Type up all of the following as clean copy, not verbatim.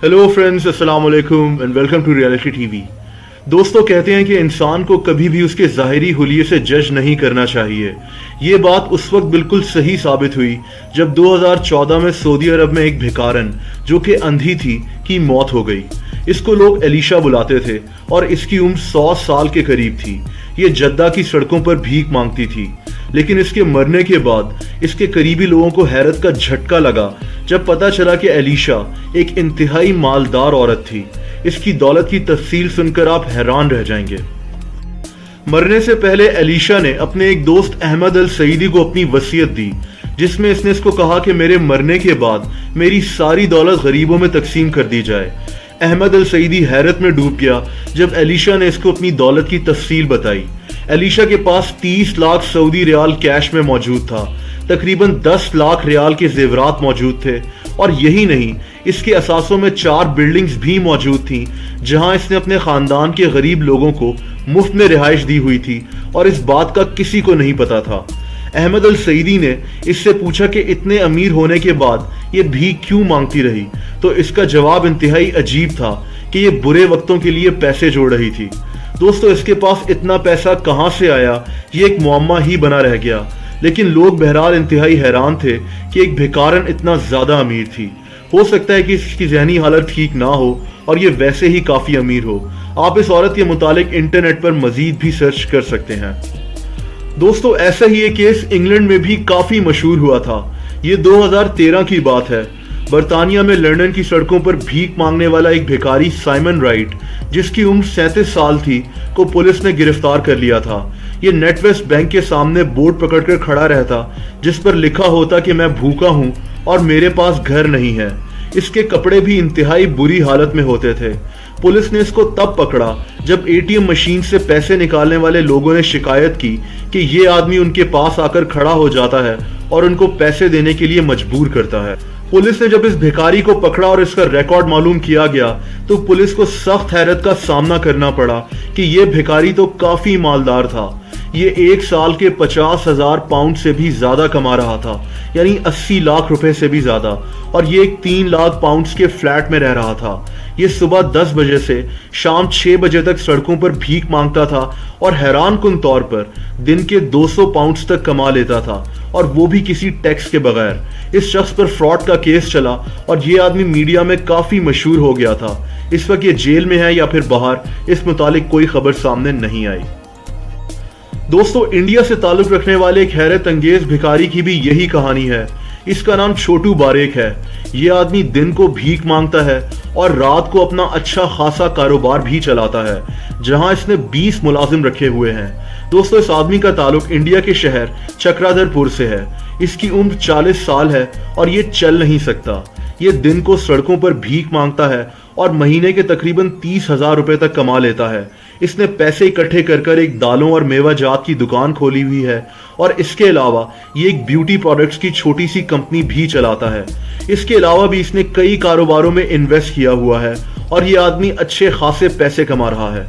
Hello friends, अस्सलाम वालेकुम and welcome to reality TV. दोस्तों, कहते हैं कि इंसान को कभी भी उसके ज़ाहिरी हुलिये से जज नहीं करना चाहिए। ये बात उस वक्त बिल्कुल सही साबित हुई जब 2014 में सऊदी अरब में एक भिखारन जो कि अंधी थी की मौत हो गई। इसको लोग एलिशा बुलाते थे और इसकी उम्र 100 साल के करीब थी। ये जद्दा की सड़कों पर भीख मांगती थी, लेकिन इसके मरने के बाद इसके करीबी लोगों को हैरत का झटका लगा जब पता चला कि एलिशा एक इंतहाई मालदार औरत थी। इसकी दौलत की तफसील सुनकर आप हैरान रह जाएंगे। मरने से पहले एलिशा ने अपने एक दोस्त अहमद अल सईदी को अपनी वसीयत दी, जिसमें इसने इसको कहा कि मेरे मरने के बाद मेरी सारी दौलत गरीबों में तकसीम कर दी जाए। अहमद अल सईदी हैरत में डूब गया जब एलिशा ने इसको अपनी दौलत की तफसील बताई। एलिशा के पास 30 लाख सऊदी रियाल कैश में मौजूद था, तकरीबन 10 लाख रियाल के जेवरात मौजूद थे, और यही नहीं, इसके असासों में 4 बिल्डिंग्स भी मौजूद थीं जहां इसने अपने खानदान के गरीब लोगों को मुफ्त में रिहाइश दी हुई थी, और इस बात का किसी को नहीं पता था। अहमद अल सईदी ने इससे पूछा कि इतने अमीर होने के बाद ये भीख क्यों मांगती रही, तो इसका जवाब इंतहाई अजीब था कि ये बुरे वक्तों के लिए पैसे जोड़ रही थी। दोस्तों, इसके पास इतना पैसा कहां से आया, ये एक मुअम्मा ही बना रह गया। लेकिन लोग बहरहाल इंतहाई हैरान थे कि एक भिखारन इतना ज्यादा अमीर थी। हो सकता है कि इसकी ज़हनी हालत ठीक ना हो और ये वैसे ही काफी अमीर हो। आप इस औरत के मुतालिक इंटरनेट पर मजीद भी सर्च कर सकते हैं। दोस्तों, ऐसा ही एक केस इंग्लैंड में भी काफी मशहूर हुआ था। ये 2013 की बात है। बरतानिया में लंदन की सड़कों पर भीख मांगने वाला एक भिखारी साइमन राइट, जिसकी उम्र 37 साल थी, को पुलिस ने गिरफ्तार कर लिया था। ये नेटवेस्ट बैंक के सामने बोर्ड पकड़कर खड़ा रहता जिस पर लिखा होता कि मैं भूखा हूं और मेरे पास घर नहीं है। इसके कपड़े भी इंतहाई बुरी हालत में होते थे। पुलिस ने इसको तब पकड़ा जब एटीएम मशीन से पैसे निकालने वाले लोगों ने शिकायत की कि ये आदमी उनके पास आकर खड़ा हो जाता है और उनको पैसे देने के लिए मजबूर करता है। पुलिस ने जब इस भिखारी को पकड़ा और इसका रिकॉर्ड मालूम किया गया तो पुलिस को सख्त हैरत का सामना करना पड़ा कि ये भिखारी तो काफी मालदार था। ये 1 साल के 50,000 पाउंड से भी ज्यादा कमा रहा था, यानी 80 लाख रुपए से भी ज्यादा, और ये एक 3 लाख पाउंड्स के फ्लैट में रह रहा था। ये सुबह 10 बजे से शाम 6 बजे तक सड़कों पर भीख मांगता था और हैरान कुन तौर पर दिन के 200 पाउंड्स तक कमा लेता था, और वो भी किसी टैक्स के बगैर। इस शख्स पर फ्रॉड का केस चला और ये आदमी मीडिया में काफी मशहूर हो गया था। इस वक्त ये जेल में है या फिर बाहर, इस मुतालिक कोई खबर सामने नहीं आई। दोस्तों, इंडिया से ताल्लुक रखने वाले एक हैरत अंगेज भिखारी की भी यही कहानी है। इसका नाम छोटू बारेक है। ये आदमी दिन को भीख मांगता है और रात को अपना अच्छा खासा कारोबार भी चलाता है, जहां इसने 20 मुलाजिम रखे हुए हैं। दोस्तों, इस आदमी का ताल्लुक इंडिया के शहर चक्रधरपुर से है। इसकी उम्र 40 साल है और ये चल नहीं सकता। ये दिन को सड़कों पर भीख मांगता है और महीने के तकरीबन 30,000 रुपए तक कमा लेता है। इसने पैसे इकट्ठे कर एक दालों और मेवा जात की दुकान खोली हुई है, और इसके अलावा ये एक ब्यूटी प्रोडक्ट्स की छोटी सी कंपनी भी चलाता है। इसके अलावा भी इसने कई कारोबारों में इन्वेस्ट किया हुआ है और ये आदमी अच्छे खासे पैसे कमा रहा है।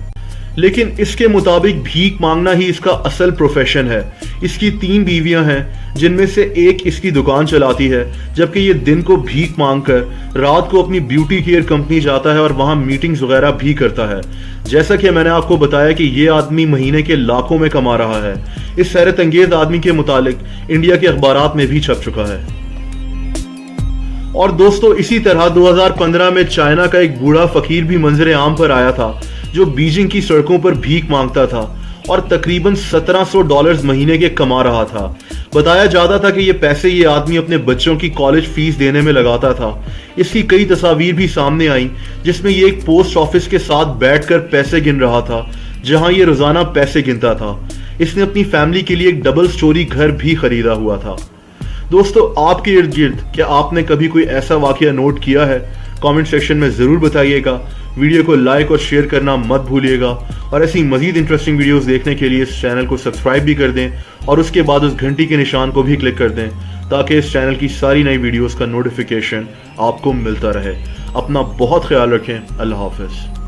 लेकिन इसके मुताबिक भीख मांगना ही इसका असल प्रोफेशन है। इसकी 3 बीवियां हैं, जिनमें से एक इसकी दुकान चलाती है, जबकि ये दिन को भीख मांगकर रात को अपनी ब्यूटी केयर कंपनी जाता है और वहां मीटिंग्स वगैरह भी करता है। जैसा कि मैंने आपको बताया कि ये आदमी महीने के लाखों में कमा रहा है। इस हैरत अंगेज आदमी के मुतालिक इंडिया के अखबारात में भी छप चुका है। और दोस्तों, इसी तरह 2015 में चाइना का एक बूढ़ा फकीर भी मंजरे आम पर आया था, जो बीजिंग की सड़कों पर भीख मांगता था और तकरीबन $1700 महीने के कमा रहा था। बताया जाता था कि ये पैसे ये आदमी अपने बच्चों की कॉलेज फीस देने में लगाता था। इसकी कई तस्वीर भी सामने आई जिसमें ये एक पोस्ट ऑफिस के साथ बैठकर पैसे गिन रहा था, जहां ये रोजाना पैसे गिनता था। इसने अपनी फैमिली के लिए एक डबल स्टोरी घर भी खरीदा हुआ था। दोस्तों, आपके इर्द गिर्द क्या आपने कभी कोई ऐसा वाकया नोट किया है? कमेंट सेक्शन में ज़रूर बताइएगा। वीडियो को लाइक और शेयर करना मत भूलिएगा, और ऐसी मज़ीद इंटरेस्टिंग वीडियोस देखने के लिए इस चैनल को सब्सक्राइब भी कर दें और उसके बाद उस घंटी के निशान को भी क्लिक कर दें, ताकि इस चैनल की सारी नई वीडियोस का नोटिफिकेशन आपको मिलता रहे। अपना बहुत ख्याल रखें। अल्लाह हाफ़िज़।